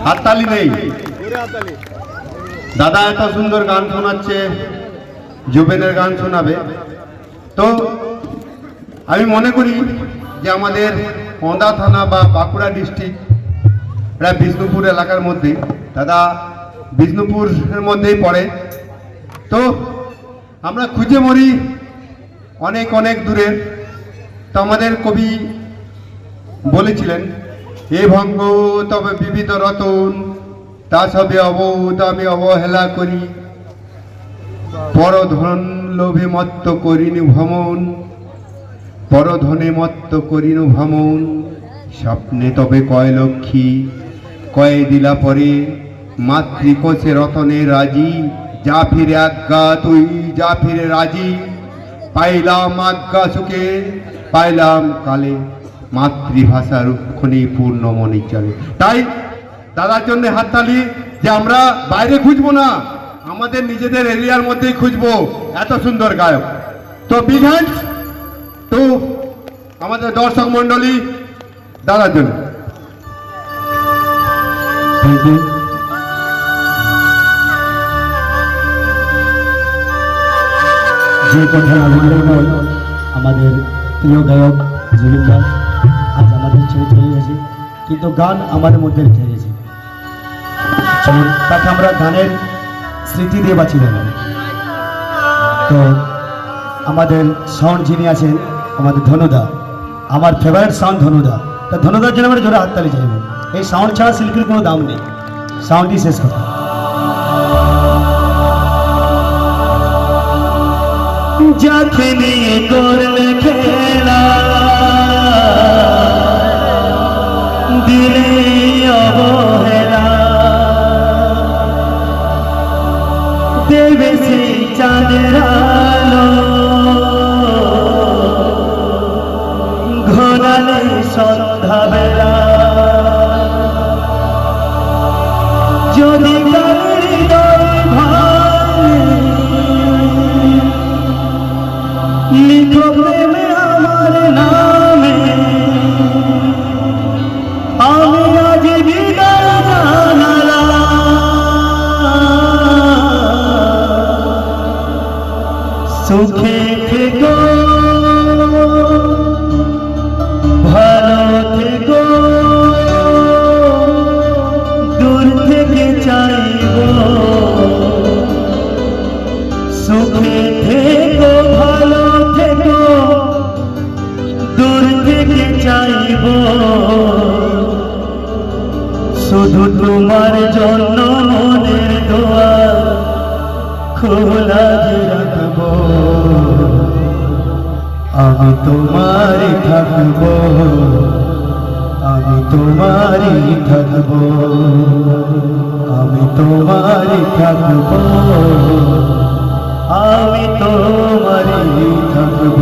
হাততালি নেই। দাদা এত সুন্দর গান শোনাচ্ছে, জুবেনের গান শোনাবে। তো আমি মনে করি যে আমাদের ওন্দা থানা বা বাঁকুড়া ডিস্ট্রিক্ট প্রায় বিষ্ণুপুর এলাকার মধ্যে, দাদা বিষ্ণুপুরের মধ্যেই পড়ে। তো আমরা খুঁজে মরি অনেক অনেক দূরে। তো আমাদের কবি বলেছিলেন, এ ভঙ্গ তবে বিবিধ রতন, তা সবে অবৌত আমি অবহেলা করি, পরধন লোভে মত্ত করিনু ভ্রমণ, পরধনে মত্ত করিনু ভ্রমণ, স্বপ্নে তবে কয় লক্ষ্মী কয়ে দিলা পরে, মাতৃকোষে রতনে রাজি, যা ফিরে আজ্ঞা তুই যা ফিরে রাজি, পাইলাম আজ্ঞা সুখে পাইলাম কালে, মাতৃভাষার ক্ষণে পূর্ণ মনে চলে। তাই দাদার জন্য হাততালি, যে আমরা বাইরে খুঁজবো না, আমাদের নিজেদের এরিয়ার মধ্যেই খুঁজবো এত সুন্দর গায়ক। তো বিগ হ্যান্ডস তো আমাদের দর্শক মন্ডলী দাদার জন্য। Thank you. যে কথা অভিনয় আমাদের প্রিয় গায়ক জুবিন দা আজ আমাদের ছেড়ে চলে গেছে, কিন্তু গান আমাদের মধ্যে রেখে গেছে। চলুন তাকে আমরা গানের স্মৃতি দিয়ে বাঁচি দেবেন। তো আমাদের সাউন্ড যিনি আছেন আমাদের ধনুদা, আমার ফেভারিট সাউন্ড ধনুদা। তা ধনুদার জন্য আমরা জোরে হাততালি চাইব। এই সাউন্ড ছাড়া শিল্পীর কোনো দাম নেই, সাউন্ডই শেষ কথা। যাকে নিয়ে করলে খেলা দিলে অবহেলা, দেবে সেই চাঁদের আলো ঘনালে সন্ধ্যাবেলা, যদি লিখো প্রেমে আমার নামে, আমি আজ বিদায় জানালাম, সুখে থেকো ভালো থেকো, দূর থেকে চাইব, সুখে থেকো ভালো থেকো, দূর থেকে চাইব, শুধু তোমার জন্য মনের দোয়ার খোলা যে রাখব, আমি তোমারই থাকব, আমি তোমারই থাকব, আমি তোমারই থাকব, আমি তোমারই থাকব।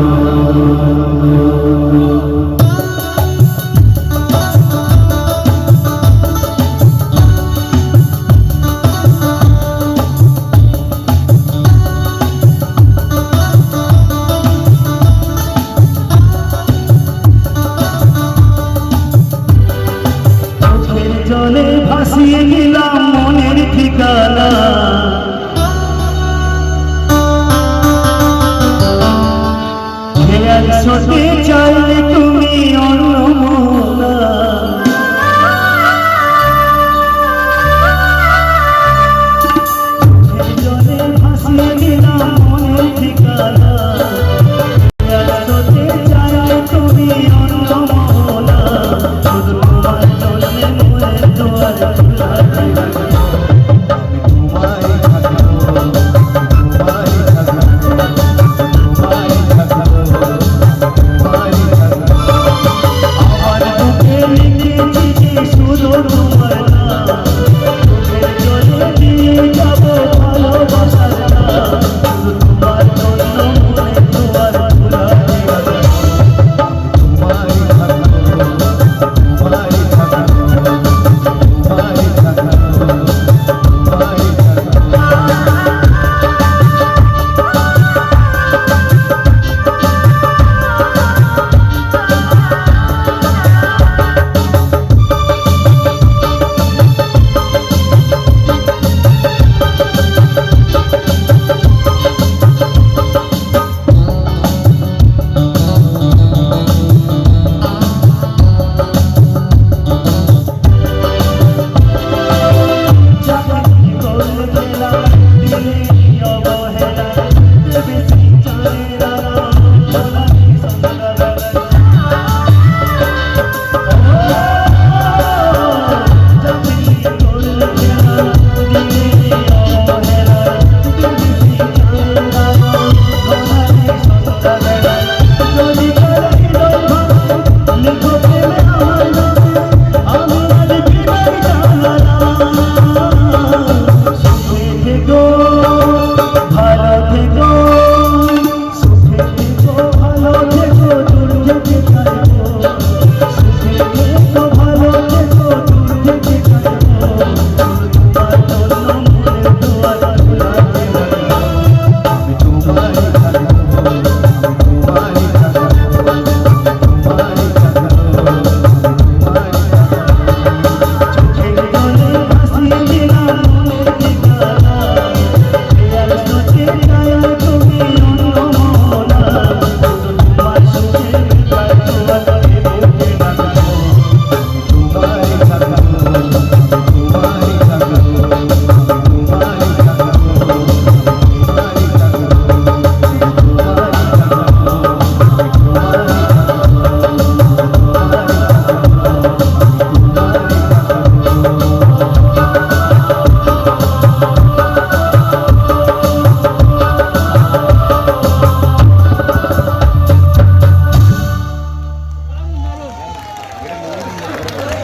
চোখের জলে ভাসিয়ে নিলাম মনের ঠিকানা, একসাথে চাইলে তুমি অন্যমনা, জলে ভাসিয়ে দিলাম মনের ঠিকানা, একসাথে চাইলে তুমি অন্যমনা, শুধু তোমার জন্য মনের দোয়ার খোলা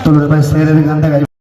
চলুন এবার ছেড়ে গানটা গাই।